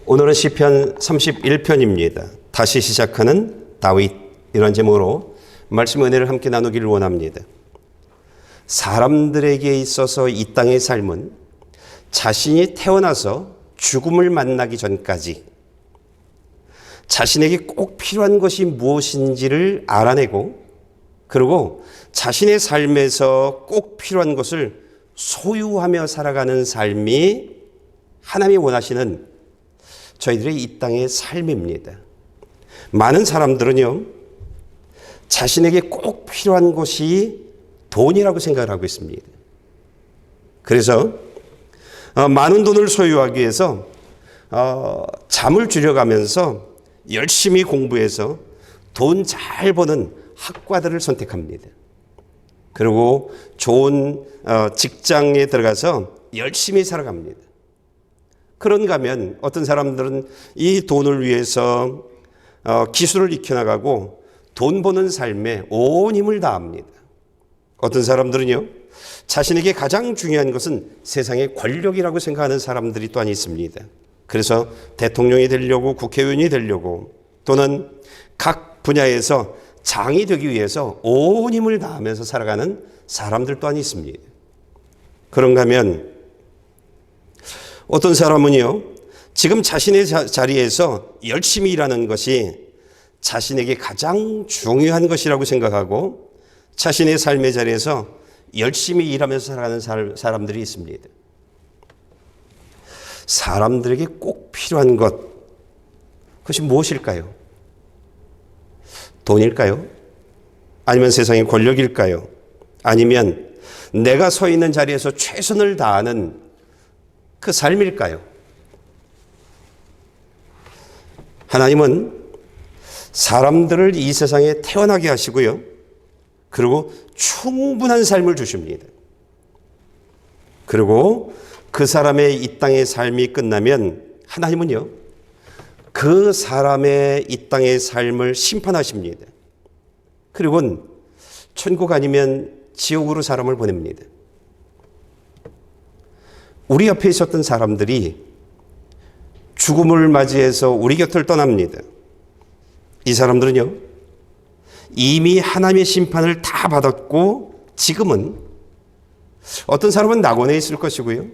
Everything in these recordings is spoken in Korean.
오늘은 시편 31편입니다. 다시 시작하는 다윗, 이런 제목으로 말씀 은혜를 함께 나누기를 원합니다. 사람들에게 있어서 이 땅의 삶은 자신이 태어나서 죽음을 만나기 전까지 자신에게 꼭 필요한 것이 무엇인지를 알아내고, 그리고 자신의 삶에서 꼭 필요한 것을 소유하며 살아가는 삶이 하나님이 원하시는 저희들의 이 땅의 삶입니다. 많은 사람들은요, 자신에게 꼭 필요한 것이 돈이라고 생각을 하고 있습니다. 그래서 많은 돈을 소유하기 위해서 잠을 줄여가면서 열심히 공부해서 돈 잘 버는 학과들을 선택합니다. 그리고 좋은 직장에 들어가서 열심히 살아갑니다. 그런가 하면 어떤 사람들은 이 돈을 위해서 기술을 익혀나가고 돈 버는 삶에 온 힘을 다합니다. 어떤 사람들은요, 자신에게 가장 중요한 것은 세상의 권력이라고 생각하는 사람들이 또한 있습니다. 그래서 대통령이 되려고, 국회의원이 되려고, 또는 각 분야에서 장이 되기 위해서 온 힘을 다하면서 살아가는 사람들 또한 있습니다. 그런가 하면 어떤 사람은요, 지금 자신의 자리에서 열심히 일하는 것이 자신에게 가장 중요한 것이라고 생각하고 자신의 삶의 자리에서 열심히 일하면서 살아가는 사람들이 있습니다. 사람들에게 꼭 필요한 것, 그것이 무엇일까요? 돈일까요? 아니면 세상의 권력일까요? 아니면 내가 서 있는 자리에서 최선을 다하는 그 삶일까요? 하나님은 사람들을 이 세상에 태어나게 하시고요, 그리고 충분한 삶을 주십니다. 그리고 그 사람의 이 땅의 삶이 끝나면 하나님은요, 그 사람의 이 땅의 삶을 심판하십니다. 그리고는 천국 아니면 지옥으로 사람을 보냅니다. 우리 옆에 있었던 사람들이 죽음을 맞이해서 우리 곁을 떠납니다. 이 사람들은요, 이미 하나님의 심판을 다 받았고 지금은 어떤 사람은 낙원에 있을 것이고요,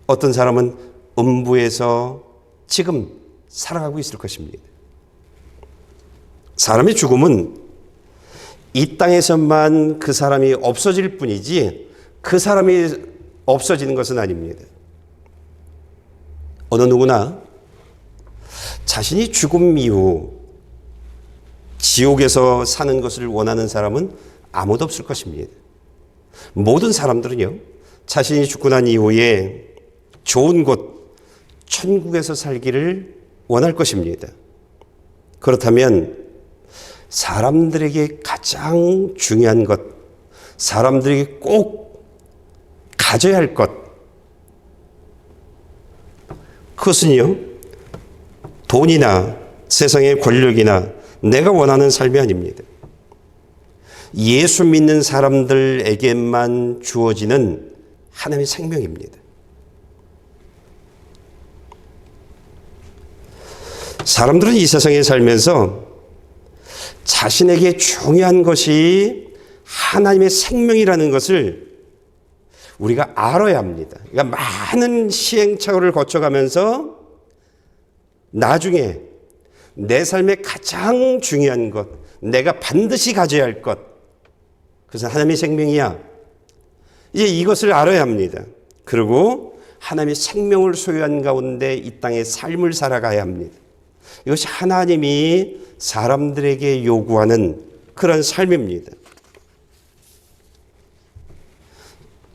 어떤 사람은 음부에서 지금 살아가고 있을 것입니다. 사람의 죽음은 이 땅에서만 그 사람이 없어질 뿐이지 그 사람이 없어지는 것은 아닙니다. 어느 누구나 자신이 죽음 이후 지옥에서 사는 것을 원하는 사람은 아무도 없을 것입니다. 모든 사람들은요, 자신이 죽고 난 이후에 좋은 곳, 천국에서 살기를 원할 것입니다. 그렇다면 사람들에게 가장 중요한 것, 사람들에게 꼭 가져야 할 것, 그것은요, 돈이나 세상의 권력이나 내가 원하는 삶이 아닙니다. 예수 믿는 사람들에게만 주어지는 하나님의 생명입니다. 사람들은 이 세상에 살면서 자신에게 중요한 것이 하나님의 생명이라는 것을 우리가 알아야 합니다. 그러니까 많은 시행착오를 거쳐가면서 나중에 내 삶의 가장 중요한 것, 내가 반드시 가져야 할 것, 그것은 하나님의 생명이야. 이제 이것을 알아야 합니다. 그리고 하나님의 생명을 소유한 가운데 이 땅의 삶을 살아가야 합니다. 이것이 하나님이 사람들에게 요구하는 그런 삶입니다.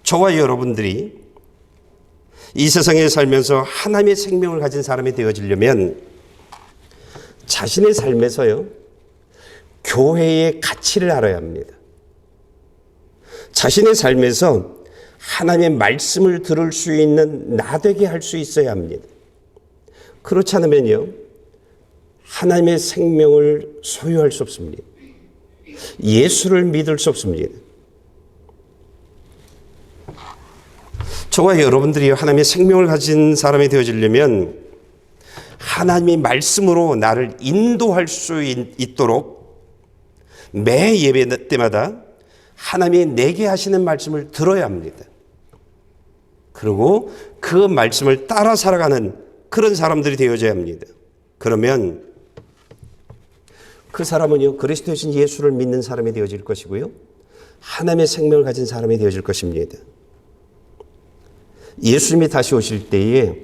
저와 여러분들이 이 세상에 살면서 하나님의 생명을 가진 사람이 되어지려면 자신의 삶에서요, 교회의 가치를 알아야 합니다. 자신의 삶에서 하나님의 말씀을 들을 수 있는 나 되게 할 수 있어야 합니다. 그렇지 않으면요, 하나님의 생명을 소유할 수 없습니다. 예수를 믿을 수 없습니다. 저와 여러분들이 하나님의 생명을 가진 사람이 되어지려면 하나님의 말씀으로 나를 인도할 수 있도록 매 예배 때마다 하나님이 내게 하시는 말씀을 들어야 합니다. 그리고 그 말씀을 따라 살아가는 그런 사람들이 되어져야 합니다. 그러면 그 사람은요, 그리스도이신 예수를 믿는 사람이 되어질 것이고요, 하나님의 생명을 가진 사람이 되어질 것입니다. 예수님이 다시 오실 때에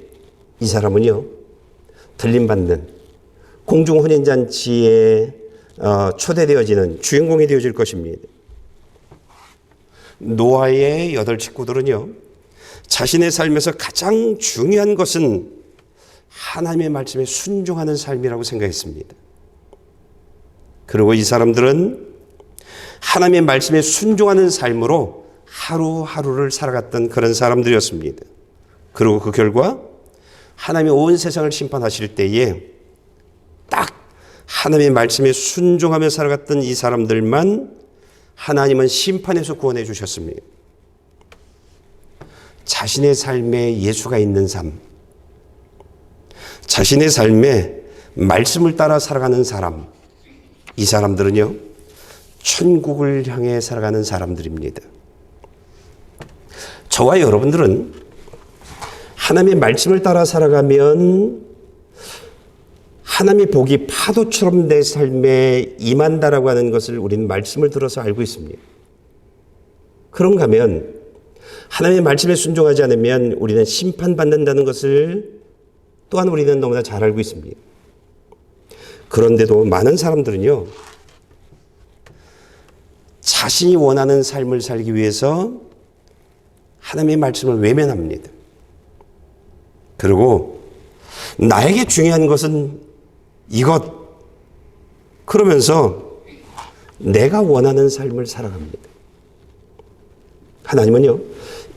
이 사람은요, 들림받는 공중혼인잔치에 초대되어지는 주인공이 되어질 것입니다. 노아의 8 식구들은요, 자신의 삶에서 가장 중요한 것은 하나님의 말씀에 순종하는 삶이라고 생각했습니다. 그리고 이 사람들은 하나님의 말씀에 순종하는 삶으로 하루하루를 살아갔던 그런 사람들이었습니다. 그리고 그 결과 하나님이 온 세상을 심판하실 때에 딱 하나님의 말씀에 순종하며 살아갔던 이 사람들만 하나님은 심판에서 구원해 주셨습니다. 자신의 삶에 예수가 있는 삶, 자신의 삶에 말씀을 따라 살아가는 사람, 이 사람들은요, 천국을 향해 살아가는 사람들입니다. 저와 여러분들은 하나님의 말씀을 따라 살아가면 하나님의 복이 파도처럼 내 삶에 임한다라고 하는 것을 우리는 말씀을 들어서 알고 있습니다. 그런가 하면 하나님의 말씀에 순종하지 않으면 우리는 심판받는다는 것을 또한 우리는 너무나 잘 알고 있습니다. 그런데도 많은 사람들은요, 자신이 원하는 삶을 살기 위해서 하나님의 말씀을 외면합니다. 그리고 나에게 중요한 것은 이것, 그러면서 내가 원하는 삶을 살아갑니다. 하나님은요,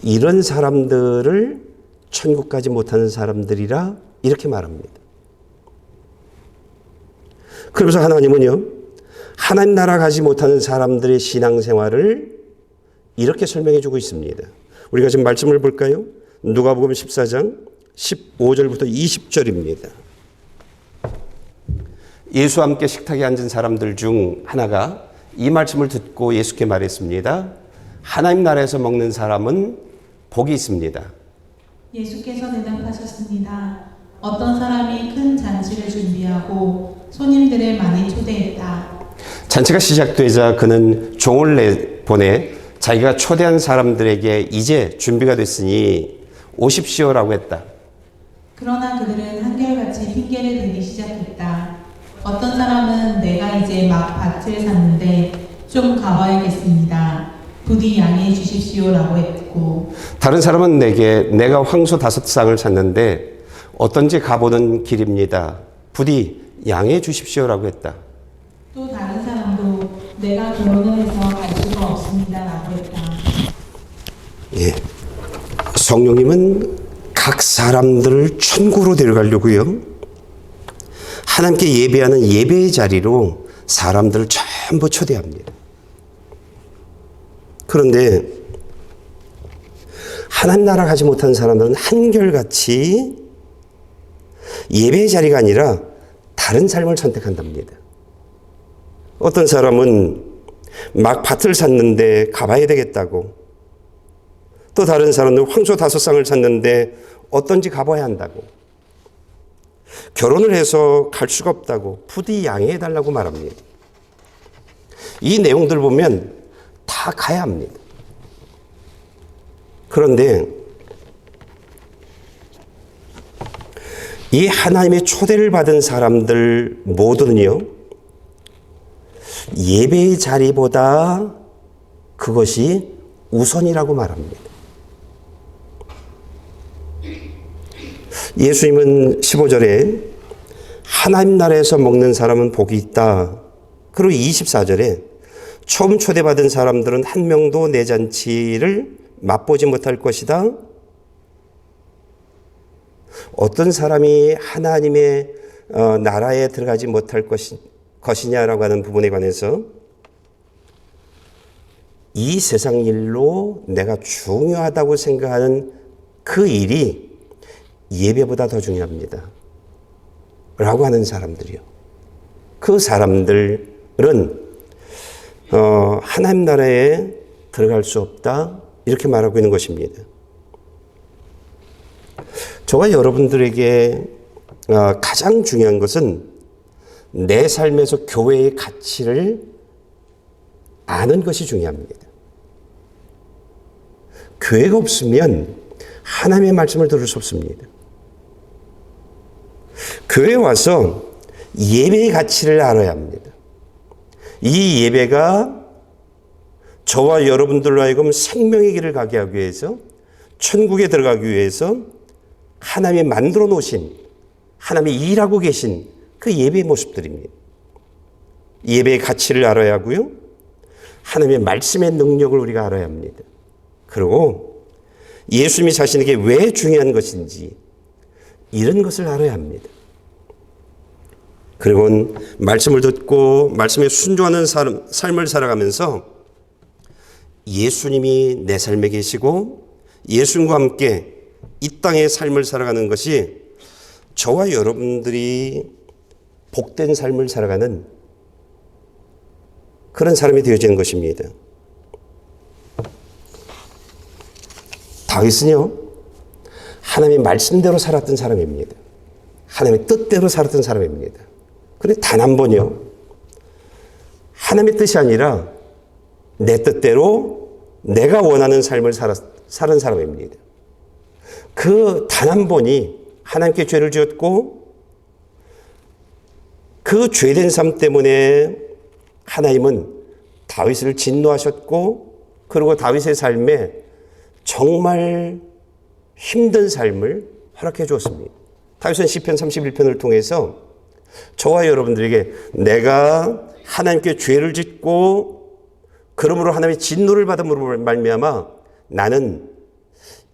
이런 사람들을 천국 가지 못하는 사람들이라 이렇게 말합니다. 그러면서 하나님은요, 하나님 나라 가지 못하는 사람들의 신앙생활을 이렇게 설명해 주고 있습니다. 우리가 지금 말씀을 볼까요? 누가복음 14장 15절부터 20절입니다. 예수와 함께 식탁에 앉은 사람들 중 하나가 이 말씀을 듣고 예수께 말했습니다. 하나님 나라에서 먹는 사람은 복이 있습니다. 예수께서 대답하셨습니다. 어떤 사람이 큰 잔치를 준비하고 손님들을 많이 초대했다. 잔치가 시작되자 그는 종을 보내 자기가 초대한 사람들에게 이제 준비가 됐으니 오십시오라고 했다. 그러나 그들은 한결같이 핑계를 대기 시작했다. 어떤 사람은 내가 이제 막 밭을 샀는데 좀 가봐야겠습니다. 부디 양해해 주십시오라고 했고, 다른 사람은 내가 황소 5쌍을 샀는데 어떤지 가보는 길입니다. 부디 양해해 주십시오라고 했다. 또 다른 사람도 내가 결혼을 해서 갈 수가 없습니다라고 했다. 예, 성령님은 각 사람들을 천국으로 데려가려고요, 하나님께 예배하는 예배의 자리로 사람들을 전부 초대합니다. 그런데 하나님 나라 가지 못한 사람들은 한결같이 예배의 자리가 아니라 다른 삶을 선택한답니다. 어떤 사람은 막 밭을 샀는데 가봐야 되겠다고, 또 다른 사람은 황소 5쌍을 샀는데 어떤지 가봐야 한다고, 결혼을 해서 갈 수가 없다고 부디 양해해달라고 말합니다. 이 내용들 보면 다 가야 합니다. 그런데 이 하나님의 초대를 받은 사람들 모두는요, 예배의 자리보다 그것이 우선이라고 말합니다. 예수님은 15절에 하나님 나라에서 먹는 사람은 복이 있다. 그리고 24절에 처음 초대받은 사람들은 한 명도 내 잔치를 맛보지 못할 것이다. 어떤 사람이 하나님의 나라에 들어가지 못할 것이냐라고 하는 부분에 관해서 이 세상 일로 내가 중요하다고 생각하는 그 일이 예배보다 더 중요합니다. 라고 하는 사람들이요. 그 사람들은 하나님 나라에 들어갈 수 없다 이렇게 말하고 있는 것입니다. 저와 여러분들에게 가장 중요한 것은 내 삶에서 교회의 가치를 아는 것이 중요합니다. 교회가 없으면 하나님의 말씀을 들을 수 없습니다. 교회에 와서 예배의 가치를 알아야 합니다. 이 예배가 저와 여러분들로 하여금 생명의 길을 가게 하기 위해서, 천국에 들어가기 위해서 하나님이 만들어 놓으신, 하나님이 일하고 계신 그 예배의 모습들입니다. 예배의 가치를 알아야 하고요. 하나님의 말씀의 능력을 우리가 알아야 합니다. 그리고 예수님이 자신에게 왜 중요한 것인지 이런 것을 알아야 합니다. 그리고 말씀을 듣고 말씀에 순종하는 삶을 살아가면서 예수님이 내 삶에 계시고 예수님과 함께 이 땅의 삶을 살아가는 것이 저와 여러분들이 복된 삶을 살아가는 그런 사람이 되어지는 것입니다. 다윗은요, 하나님의 말씀대로 살았던 사람입니다. 하나님의 뜻대로 살았던 사람입니다. 그런데 단 한 번요, 하나님의 뜻이 아니라 내 뜻대로 내가 원하는 삶을 사는 사람입니다. 그 단 한 번이 하나님께 죄를 지었고 그 죄된 삶 때문에 하나님은 다윗을 진노하셨고 그리고 다윗의 삶에 정말 힘든 삶을 허락해 주었습니다. 다윗은 시편 31편을 통해서 저와 여러분들에게 내가 하나님께 죄를 짓고 그러므로 하나님의 진노를 받음으로 말미암아 나는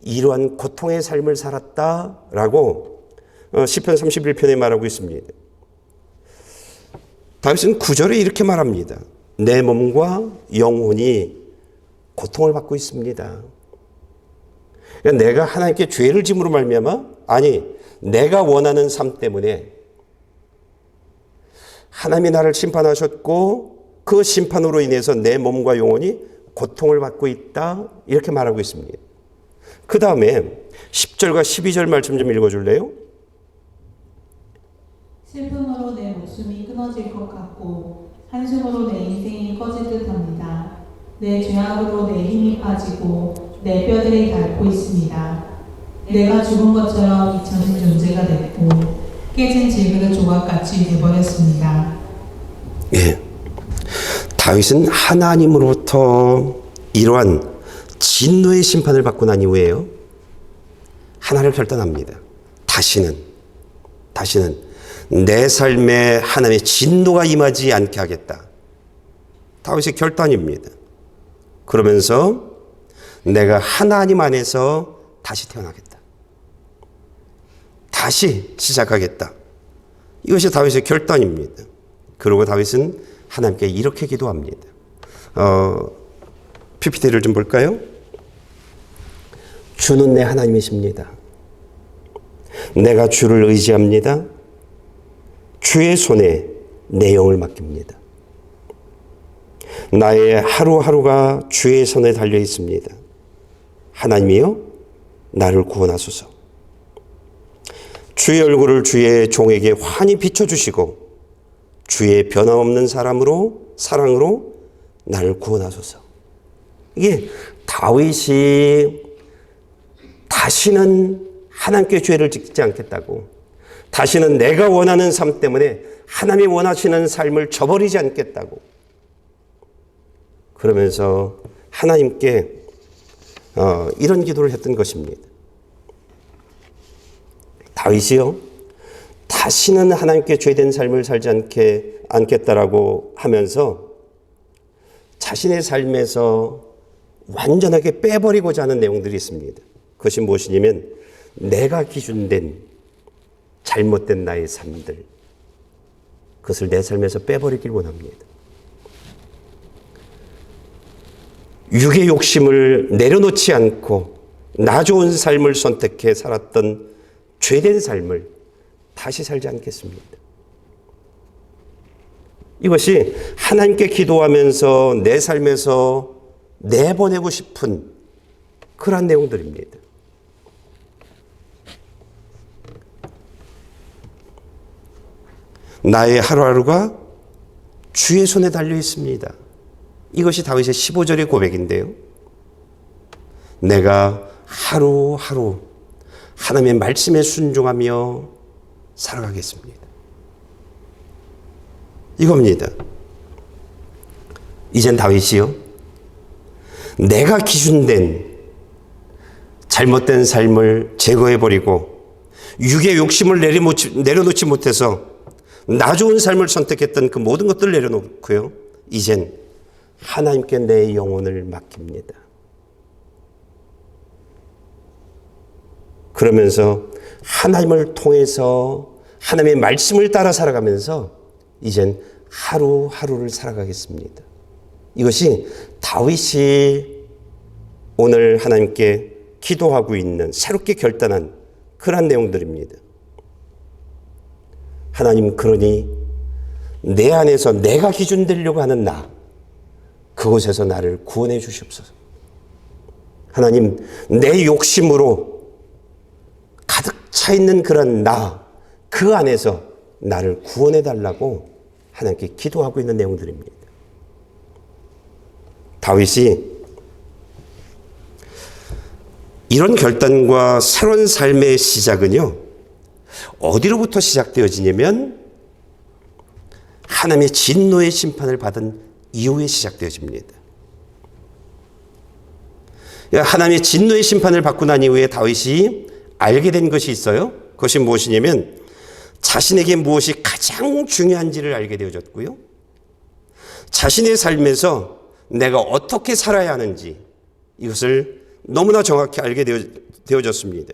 이러한 고통의 삶을 살았다라고 시편 31편에 말하고 있습니다. 다윗은 9절에 이렇게 말합니다. 내 몸과 영혼이 고통을 받고 있습니다. 그러니까 내가 하나님께 죄를 짐으로 말미암아 아니 내가 원하는 삶 때문에 하나님이 나를 심판하셨고 그 심판으로 인해서 내 몸과 영혼이 고통을 받고 있다 이렇게 말하고 있습니다. 그 다음에 10절과 12절 말씀 좀 읽어줄래요? 슬픔으로 내 목숨이 끊어질 것 같고 한숨으로 내 인생이 꺼질 듯합니다. 내 죄악으로 내 힘이 빠지고 내 뼈들이 닳고 있습니다. 내가 죽은 것처럼 잊혀진 존재가 됐고 깨진 질그릇 조각같이 돼버렸습니다. 예, 다윗은 하나님으로부터 이러한 진노의 심판을 받고 난 이후에요, 하나를 결단합니다. 다시는 내 삶에 하나님의 진노가 임하지 않게 하겠다. 다윗의 결단입니다. 그러면서 내가 하나님 안에서 다시 태어나겠다. 다시 시작하겠다. 이것이 다윗의 결단입니다. 그리고 다윗은 하나님께 이렇게 기도합니다. PPT를 좀 볼까요? 주는 내 하나님이십니다. 내가 주를 의지합니다. 주의 손에 내 영을 맡깁니다. 나의 하루하루가 주의 손에 달려 있습니다. 하나님이여 나를 구원하소서. 주의 얼굴을 주의 종에게 환히 비춰주시고 주의 변함없는 사랑으로 나를 구원하소서. 이게 다윗이 다시는 하나님께 죄를 짓지 않겠다고, 다시는 내가 원하는 삶 때문에 하나님이 원하시는 삶을 저버리지 않겠다고, 그러면서 하나님께 이런 기도를 했던 것입니다. 다윗이요, 다시는 하나님께 죄된 삶을 살지 않겠다라고 하면서 자신의 삶에서 완전하게 빼버리고자 하는 내용들이 있습니다. 그것이 무엇이냐면 내가 기준된 잘못된 나의 삶들, 그것을 내 삶에서 빼버리길 원합니다. 육의 욕심을 내려놓지 않고 나 좋은 삶을 선택해 살았던 죄된 삶을 다시 살지 않겠습니다. 이것이 하나님께 기도하면서 내 삶에서 내보내고 싶은 그러한 내용들입니다. 나의 하루하루가 주의 손에 달려 있습니다. 이것이 다윗의 15절의 고백인데요. 내가 하루하루 하나님의 말씀에 순종하며 살아가겠습니다. 이겁니다. 이젠 다윗이요, 내가 기준된 잘못된 삶을 제거해버리고 육의 욕심을 내려놓지 못해서 나 좋은 삶을 선택했던 그 모든 것들을 내려놓고요, 이젠 하나님께 내 영혼을 맡깁니다. 그러면서 하나님을 통해서 하나님의 말씀을 따라 살아가면서 이젠 하루하루를 살아가겠습니다. 이것이 다윗이 오늘 하나님께 기도하고 있는, 새롭게 결단한 그러한 내용들입니다. 하나님, 그러니 내 안에서 내가 기준 되려고 하는 나, 그곳에서 나를 구원해 주시옵소서. 하나님, 내 욕심으로 가득 차 있는 그런 나, 그 안에서 나를 구원해 달라고 하나님께 기도하고 있는 내용들입니다. 다윗이 이런 결단과 새로운 삶의 시작은요, 어디로부터 시작되어지냐면 하나님의 진노의 심판을 받은 이후에 시작되어집니다. 하나님의 진노의 심판을 받고 난 이후에 다윗이 알게 된 것이 있어요. 그것이 무엇이냐면 자신에게 무엇이 가장 중요한지를 알게 되어졌고요, 자신의 삶에서 내가 어떻게 살아야 하는지 이것을 너무나 정확히 알게 되어졌습니다.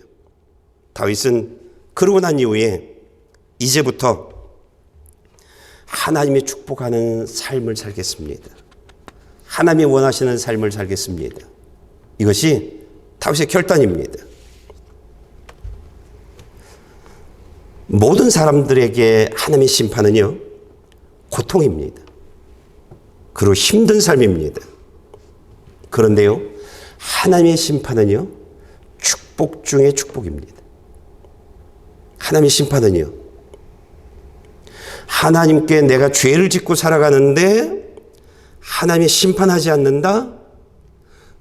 다윗은 그러고 난 이후에 이제부터 하나님이 축복하는 삶을 살겠습니다. 하나님이 원하시는 삶을 살겠습니다. 이것이 다윗의 결단입니다. 모든 사람들에게 하나님의 심판은요, 고통입니다. 그리고 힘든 삶입니다. 그런데요, 하나님의 심판은요, 축복 중의 축복입니다. 하나님의 심판은요, 하나님께 내가 죄를 짓고 살아가는데 하나님이 심판하지 않는다?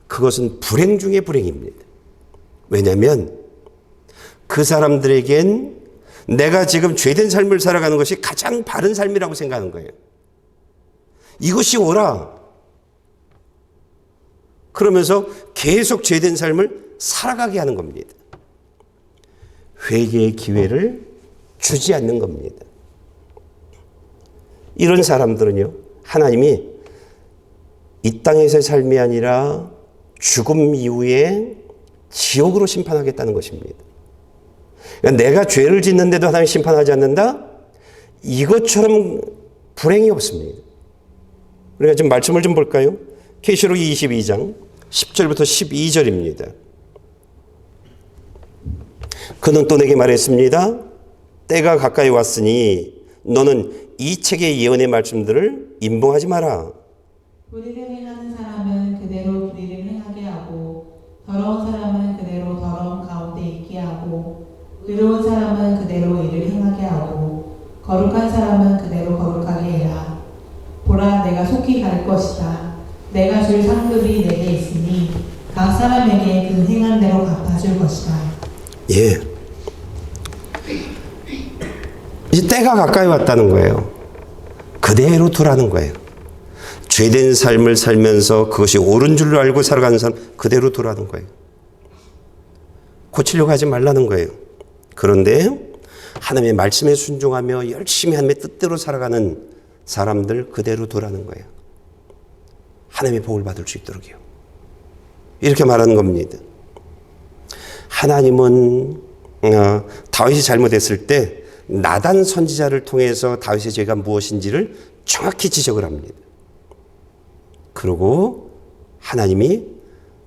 그것은 불행 중의 불행입니다. 왜냐하면 그 사람들에겐 내가 지금 죄된 삶을 살아가는 것이 가장 바른 삶이라고 생각하는 거예요. 이것이 옳아. 그러면서 계속 죄된 삶을 살아가게 하는 겁니다. 회개의 기회를 주지 않는 겁니다. 이런 사람들은요, 하나님이 이 땅에서의 삶이 아니라 죽음 이후에 지옥으로 심판하겠다는 것입니다. 그러니까 내가 죄를 짓는데도 하나님이 심판하지 않는다? 이것처럼 불행이 없습니다. 우리가 좀 말씀을 좀 볼까요? 계시록이 22장 10절부터 12절입니다. 그는 또 내게 말했습니다. 때가 가까이 왔으니 너는 이 책의 예언의 말씀들을 임봉하지 마라. 불의를 행하는 사람은 그대로 불의를 행하게 하고, 더러운 사람은 그대로 더러운 가운데 있게 하고, 의로운 사람은 그대로 일을 행하게 하고, 거룩한 사람은 그대로 거룩하게 해라. 보라, 내가 속히 갈 것이다. 내가 줄 상급이 내게 있으니 각 사람에게 그 행한 대로 갚아줄 것이다. 예. 이제 때가 가까이 왔다는 거예요. 그대로 두라는 거예요. 죄된 삶을 살면서 그것이 옳은 줄로 알고 살아가는 사람 그대로 두라는 거예요. 고치려고 하지 말라는 거예요. 그런데 하나님의 말씀에 순종하며 열심히 하나님의 뜻대로 살아가는 사람들 그대로 두라는 거예요. 하나님의 복을 받을 수 있도록요. 이렇게 말하는 겁니다. 하나님은 다윗이 잘못했을 때 나단 선지자를 통해서 다윗의 죄가 무엇인지를 정확히 지적을 합니다. 그리고 하나님이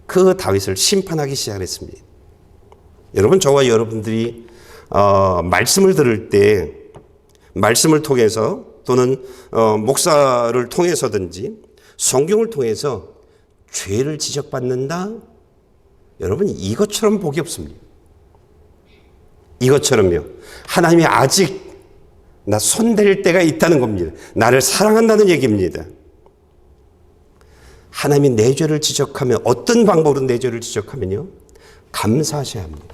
그 다윗을 심판하기 시작했습니다. 여러분, 저와 여러분들이 말씀을 들을 때 말씀을 통해서 또는 목사를 통해서든지 성경을 통해서 죄를 지적받는다? 여러분 이것처럼 복이 없습니다. 이것처럼요. 하나님이 아직 나 손댈 때가 있다는 겁니다. 나를 사랑한다는 얘기입니다. 하나님이 내 죄를 지적하면 어떤 방법으로 내 죄를 지적하면요. 감사하셔야 합니다.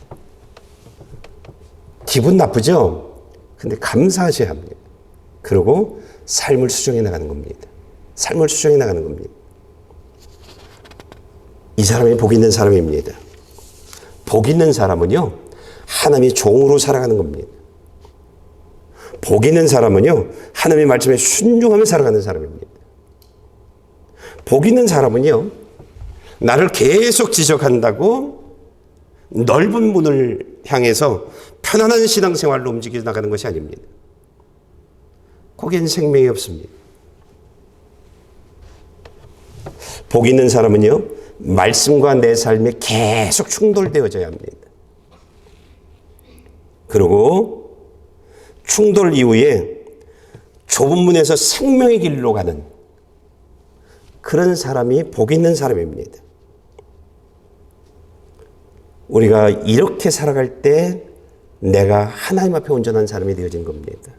기분 나쁘죠? 근데 감사하셔야 합니다. 그리고 삶을 수정해 나가는 겁니다. 삶을 수정해 나가는 겁니다. 이 사람이 복 있는 사람입니다. 복 있는 사람은요. 하나님의 종으로 살아가는 겁니다. 복 있는 사람은요. 하나님의 말씀에 순종하며 살아가는 사람입니다. 복 있는 사람은요. 나를 계속 지적한다고 넓은 문을 향해서 편안한 신앙생활로 움직여 나가는 것이 아닙니다. 거기엔 생명이 없습니다. 복 있는 사람은요. 말씀과 내 삶에 계속 충돌되어져야 합니다. 그리고 충돌 이후에 좁은 문에서 생명의 길로 가는 그런 사람이 복 있는 사람입니다. 우리가 이렇게 살아갈 때 내가 하나님 앞에 온전한 사람이 되어진 겁니다.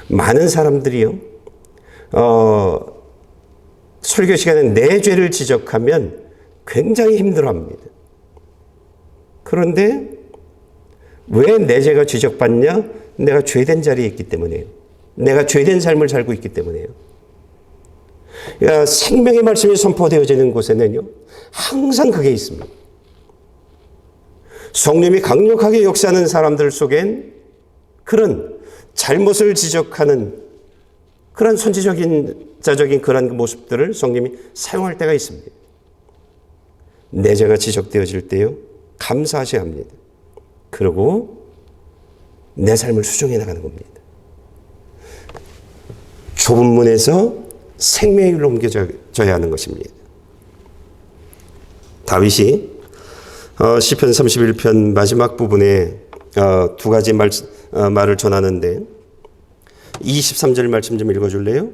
많은 사람들이요, 설교 시간에 내 죄를 지적하면 굉장히 힘들어합니다. 그런데 왜 내 죄가 지적받냐? 내가 죄된 자리에 있기 때문에요. 내가 죄된 삶을 살고 있기 때문에요. 그러니까 생명의 말씀이 선포되어지는 곳에는요, 항상 그게 있습니다. 성령이 강력하게 역사하는 사람들 속엔 그런 잘못을 지적하는 그런 선지적인 자적인 그런 모습들을 성령이 사용할 때가 있습니다. 내 죄가 지적되어질 때요, 감사하셔야 합니다. 그리고 내 삶을 수정해 나가는 겁니다. 좁은 문에서 생명의 길로 옮겨져야 하는 것입니다. 다윗이 시편 31편 마지막 부분에 두 가지 말을 전하는데 23절 말씀 좀 읽어줄래요?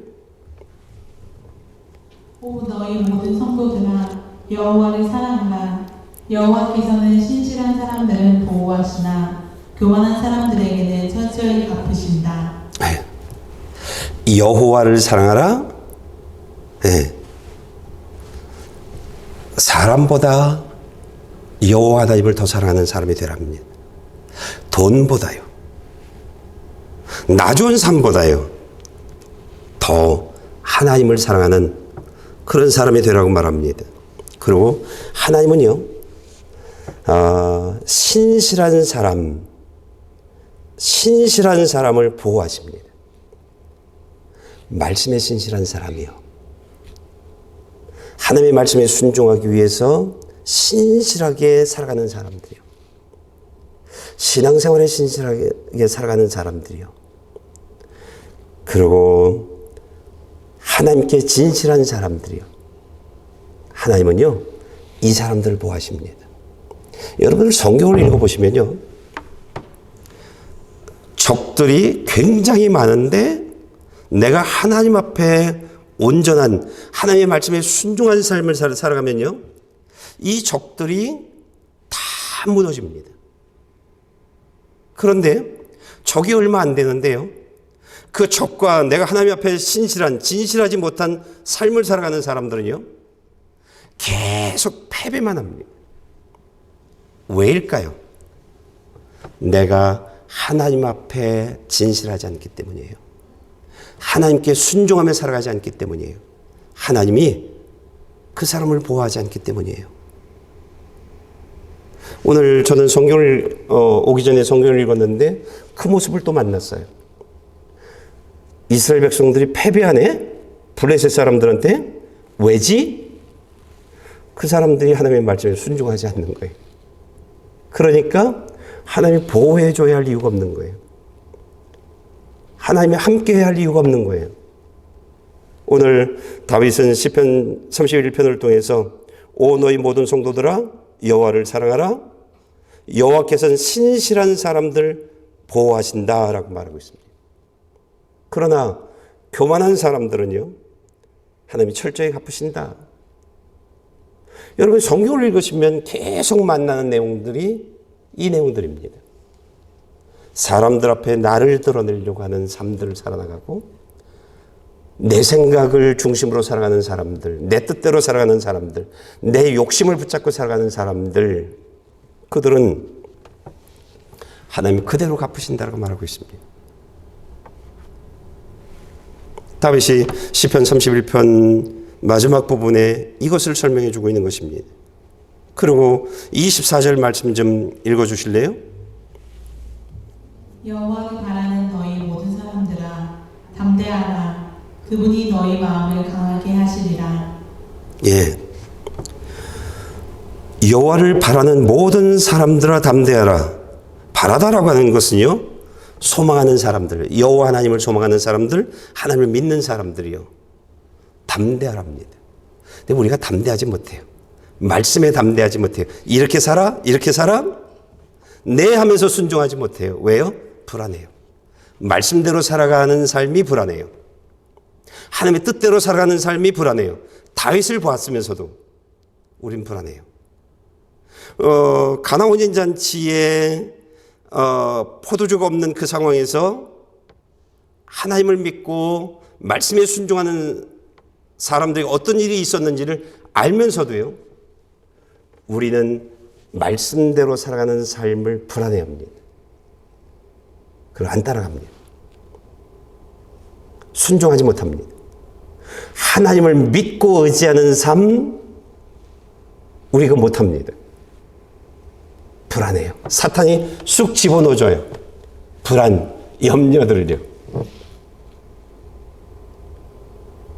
오 너희 모든 성도들아 여호와를 사랑하라. 여호와께서는 신실한 사람들은 보호하시나 교만한 사람들에게는 철저히 갚으신다. 여호와를 사랑하라. 네. 사람보다 여호와 하나님을 더 사랑하는 사람이 되랍니다. 돈보다요, 나 좋은 삶보다요, 더 하나님을 사랑하는 그런 사람이 되라고 말합니다. 그리고 하나님은요, 신실한 사람을 보호하십니다. 말씀에 신실한 사람이요. 하나님의 말씀에 순종하기 위해서 신실하게 살아가는 사람들이요. 신앙생활에 신실하게 살아가는 사람들이요. 그리고 하나님께 진실한 사람들이요. 하나님은요, 이 사람들을 보호하십니다. 여러분 성경을 읽어보시면요, 적들이 굉장히 많은데 내가 하나님 앞에 온전한 하나님의 말씀에 순종한 삶을 살아가면요, 이 적들이 다 무너집니다. 그런데 적이 얼마 안 되는데요, 그 적과 내가 하나님 앞에 진실하지 못한 삶을 살아가는 사람들은요, 계속 패배만 합니다. 왜일까요? 내가 하나님 앞에 진실하지 않기 때문이에요. 하나님께 순종하며 살아가지 않기 때문이에요. 하나님이 그 사람을 보호하지 않기 때문이에요. 오늘 저는 성경을 오기 전에 성경을 읽었는데 그 모습을 또 만났어요. 이스라엘 백성들이 패배하네? 블레셋 사람들한테? 왜지? 그 사람들이 하나님의 말씀에 순종하지 않는 거예요. 그러니까 하나님이 보호해줘야 할 이유가 없는 거예요. 하나님이 함께해야 할 이유가 없는 거예요. 오늘 다윗은 시편 31편을 통해서 오 너희 모든 성도들아 여호와를 사랑하라. 여호와께서는 신실한 사람들 보호하신다라고 말하고 있습니다. 그러나 교만한 사람들은요, 하나님이 철저히 갚으신다. 여러분 성경을 읽으시면 계속 만나는 내용들이 이 내용들입니다. 사람들 앞에 나를 드러내려고 하는 삶들을 살아나가고, 내 생각을 중심으로 살아가는 사람들, 내 뜻대로 살아가는 사람들, 내 욕심을 붙잡고 살아가는 사람들, 그들은 하나님이 그대로 갚으신다고 말하고 있습니다. 다윗이 시편 31편 마지막 부분에 이것을 설명해 주고 있는 것입니다. 그리고 24절 말씀 좀 읽어 주실래요? 여호와를 바라는 너희 모든 사람들아 담대하라. 그분이 너희 마음을 강하게 하시리라. 예. 여호와를 바라는 모든 사람들아 담대하라. 바라다라고 하는 것은요, 소망하는 사람들, 여호와 하나님을 소망하는 사람들, 하나님을 믿는 사람들이요, 담대하랍니다. 근데 우리가 담대하지 못해요. 말씀에 담대하지 못해요. 이렇게 살아? 이렇게 살아? 네 하면서 순종하지 못해요. 왜요? 불안해요. 말씀대로 살아가는 삶이 불안해요. 하나님의 뜻대로 살아가는 삶이 불안해요. 다윗을 보았으면서도 우린 불안해요. 가나 혼인잔치에 포도주가 없는 그 상황에서 하나님을 믿고 말씀에 순종하는 사람들이 어떤 일이 있었는지를 알면서도요, 우리는 말씀대로 살아가는 삶을 불안해합니다. 그걸 안 따라갑니다. 순종하지 못합니다. 하나님을 믿고 의지하는 삶, 우리가 못합니다. 불안해요. 사탄이 쑥 집어넣어줘요. 불안, 염려들을요.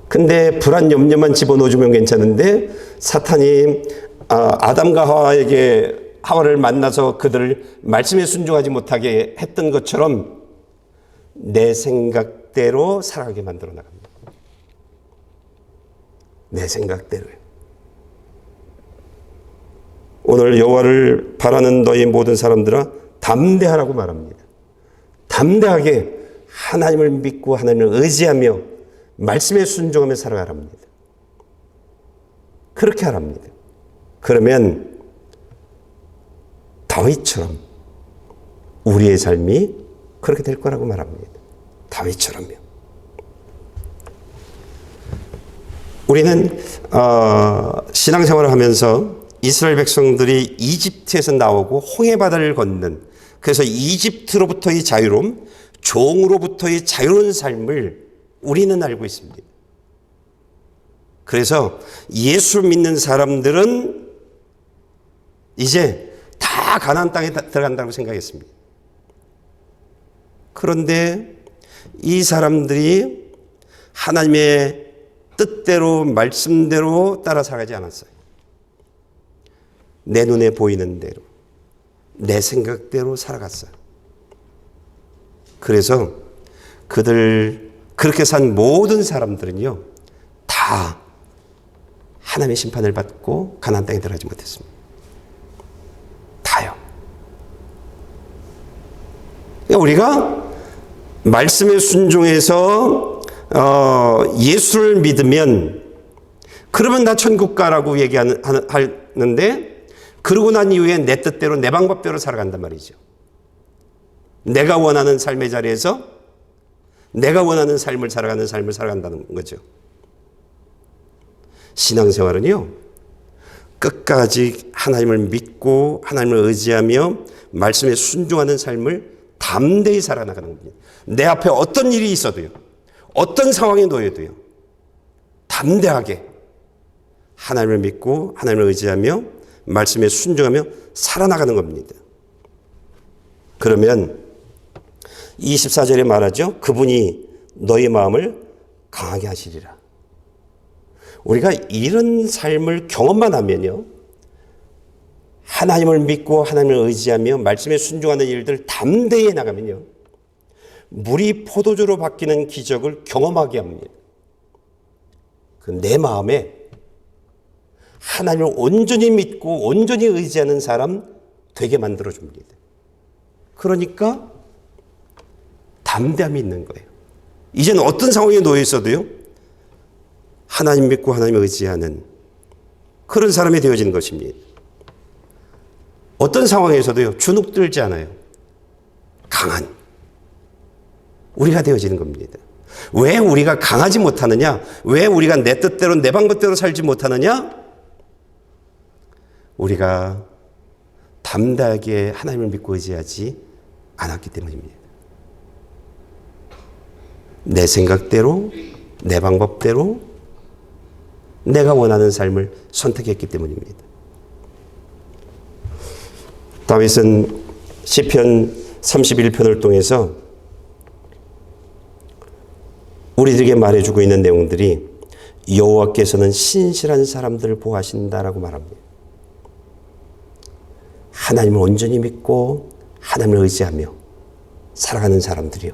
근데 불안, 염려만 집어넣어주면 괜찮은데, 사탄이 아담과 하와를 만나서 그들을 말씀에 순종하지 못하게 했던 것처럼 내 생각대로 살아가게 만들어 나갑니다. 내 생각대로요. 오늘 여호와를 바라는 너희 모든 사람들아 담대하라고 말합니다. 담대하게 하나님을 믿고 하나님을 의지하며 말씀에 순종하며 살아가랍니다. 그렇게 하랍니다. 그러면 다윗처럼 우리의 삶이 그렇게 될 거라고 말합니다. 다윗처럼요. 우리는 신앙생활을 하면서 이스라엘 백성들이 이집트에서 나오고 홍해바다를 걷는, 그래서 이집트로부터의 자유로움, 종으로부터의 자유로운 삶을 우리는 알고 있습니다. 그래서 예수 믿는 사람들은 이제 다 가나안 땅에 들어간다고 생각했습니다. 그런데 이 사람들이 하나님의 뜻대로 말씀대로 따라 살아가지 않았어요. 내 눈에 보이는 대로, 내 생각대로 살아갔어요. 그래서 그렇게 산 모든 사람들은요, 다 하나님의 심판을 받고 가나안 땅에 들어가지 못했습니다. 다요. 그러니까 우리가 말씀에 순종해서 예수를 믿으면, 그러면 나 천국 가라고 얘기하는데, 그러고 난 이후에 내 뜻대로 내 방법대로 살아간단 말이죠. 내가 원하는 삶의 자리에서 내가 원하는 삶을 살아가는 삶을 살아간다는 거죠. 신앙생활은요, 끝까지 하나님을 믿고 하나님을 의지하며 말씀에 순종하는 삶을 담대히 살아나가는 겁니다. 내 앞에 어떤 일이 있어도요, 어떤 상황에 놓여도요, 담대하게 하나님을 믿고 하나님을 의지하며 말씀에 순종하며 살아나가는 겁니다. 그러면 24절에 말하죠. 그분이 너희 마음을 강하게 하시리라. 우리가 이런 삶을 경험만 하면요, 하나님을 믿고 하나님을 의지하며 말씀에 순종하는 일들 담대히 나가면요, 물이 포도주로 바뀌는 기적을 경험하게 합니다. 내 마음에 하나님을 온전히 믿고 온전히 의지하는 사람, 되게 만들어줍니다. 그러니까 담대함이 있는 거예요. 이제는 어떤 상황에 놓여 있어도요, 하나님 믿고 하나님 의지하는 그런 사람이 되어지는 것입니다. 어떤 상황에서도요, 주눅들지 않아요. 강한 우리가 되어지는 겁니다. 왜 우리가 강하지 못하느냐? 왜 우리가 내 뜻대로 내 방법대로 살지 못하느냐? 우리가 담대하게 하나님을 믿고 의지하지 않았기 때문입니다. 내 생각대로, 내 방법대로 내가 원하는 삶을 선택했기 때문입니다. 다윗은 시편 31편을 통해서 우리들에게 말해주고 있는 내용들이 여호와께서는 신실한 사람들을 보호하신다라고 말합니다. 하나님을 온전히 믿고 하나님을 의지하며 살아가는 사람들이요,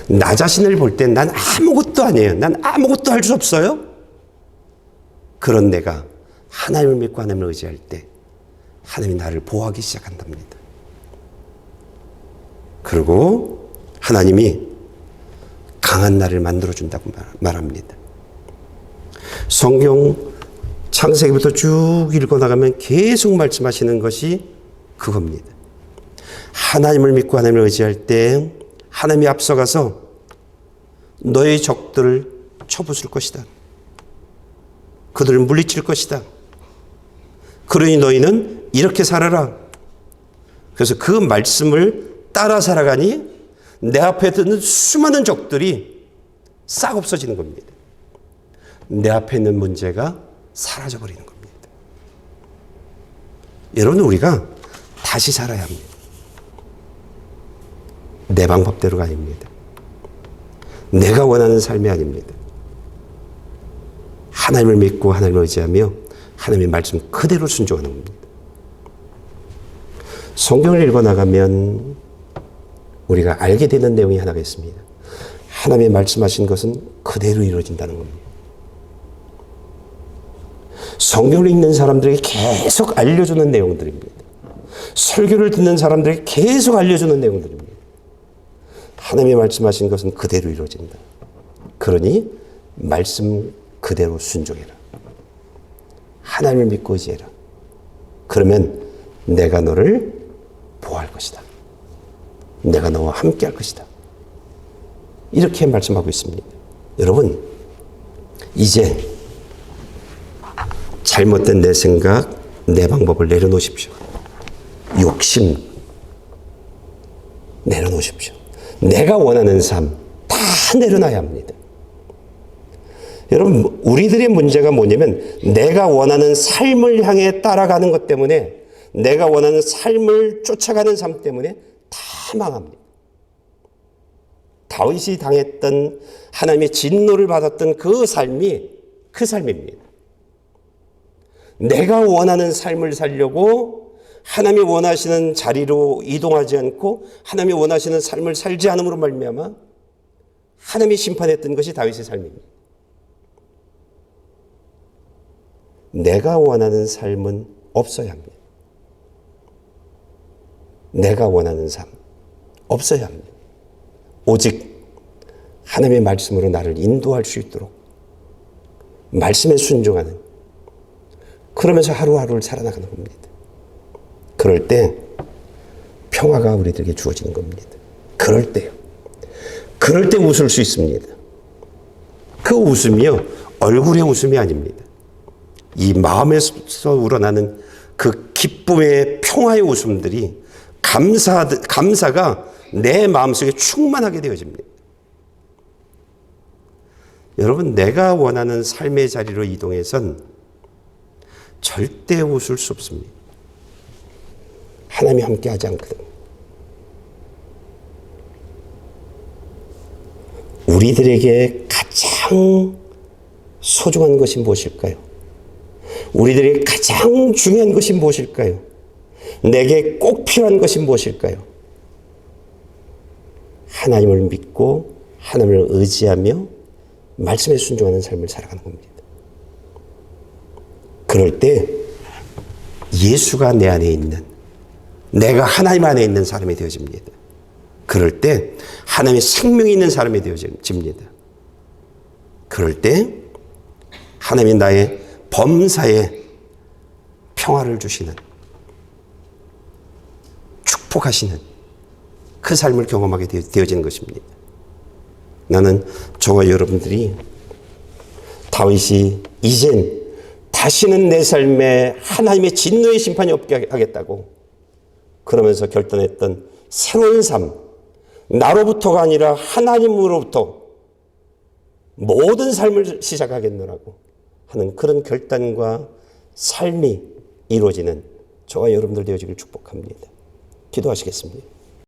나 자신을 볼 땐 난 아무것도 아니에요. 난 아무것도 할 수 없어요. 그런 내가 하나님을 믿고 하나님을 의지할 때 하나님이 나를 보호하기 시작한답니다. 그리고 하나님이 강한 나를 만들어준다고 말합니다. 성경 창세기부터 쭉 읽어나가면 계속 말씀하시는 것이 그겁니다. 하나님을 믿고 하나님을 의지할 때 하나님이 앞서가서 너의 적들을 쳐부술 것이다. 그들을 물리칠 것이다. 그러니 너희는 이렇게 살아라. 그래서 그 말씀을 따라 살아가니 내 앞에 있는 수많은 적들이 싹 없어지는 겁니다. 내 앞에 있는 문제가 사라져버리는 겁니다. 여러분, 우리가 다시 살아야 합니다. 내 방법대로가 아닙니다. 내가 원하는 삶이 아닙니다. 하나님을 믿고 하나님을 의지하며 하나님의 말씀 그대로 순종하는 겁니다. 성경을 읽어나가면 우리가 알게 되는 내용이 하나가 있습니다. 하나님의 말씀하신 것은 그대로 이루어진다는 겁니다. 성경을 읽는 사람들에게 계속 알려주는 내용들입니다. 설교를 듣는 사람들에게 계속 알려주는 내용들입니다. 하나님의 말씀하신 것은 그대로 이루어진다. 그러니 말씀 그대로 순종해라. 하나님을 믿고 의지해라. 그러면 내가 너를 보호할 것이다. 내가 너와 함께 할 것이다. 이렇게 말씀하고 있습니다. 여러분, 이제 잘못된 내 생각, 내 방법을 내려놓으십시오. 욕심 내려놓으십시오. 내가 원하는 삶 다 내려놔야 합니다. 여러분, 우리들의 문제가 뭐냐면 내가 원하는 삶을 향해 따라가는 것 때문에, 내가 원하는 삶을 쫓아가는 삶 때문에 다 망합니다. 다윗이 당했던, 하나님의 진노를 받았던 그 삶이 그 삶입니다. 내가 원하는 삶을 살려고 하나님이 원하시는 자리로 이동하지 않고 하나님이 원하시는 삶을 살지 않음으로 말미암아 하나님이 심판했던 것이 다윗의 삶입니다. 내가 원하는 삶은 없어야 합니다. 내가 원하는 삶 없어야 합니다. 오직 하나님의 말씀으로 나를 인도할 수 있도록 말씀에 순종하는, 그러면서 하루하루를 살아나가는 겁니다. 그럴 때 평화가 우리들에게 주어지는 겁니다. 그럴 때요. 그럴 때 웃을 수 있습니다. 그 웃음이요, 얼굴의 웃음이 아닙니다. 이 마음에서 우러나는 그 기쁨의 평화의 웃음들이 감사가 내 마음속에 충만하게 되어집니다. 여러분, 내가 원하는 삶의 자리로 이동해선 절대 웃을 수 없습니다. 하나님이 함께하지 않거든. 우리들에게 가장 소중한 것이 무엇일까요? 우리들에게 가장 중요한 것이 무엇일까요? 내게 꼭 필요한 것이 무엇일까요? 하나님을 믿고 하나님을 의지하며 말씀에 순종하는 삶을 살아가는 겁니다. 그럴 때 예수가 내 안에 있는 내가 하나님 안에 있는 사람이 되어집니다. 그럴 때 하나님의 생명이 있는 사람이 되어집니다. 그럴 때 하나님이 나의 범사에 평화를 주시는, 축복하시는 그 삶을 경험하게 되어지는 것입니다. 나는 저와 여러분들이 다윗이 이젠 다시는 내 삶에 하나님의 진노의 심판이 없게 하겠다고 그러면서 결단했던 새로운 삶, 나로부터가 아니라 하나님으로부터 모든 삶을 시작하겠노라고 하는 그런 결단과 삶이 이루어지는 저와 여러분들 되어지길 축복합니다. 기도하시겠습니다.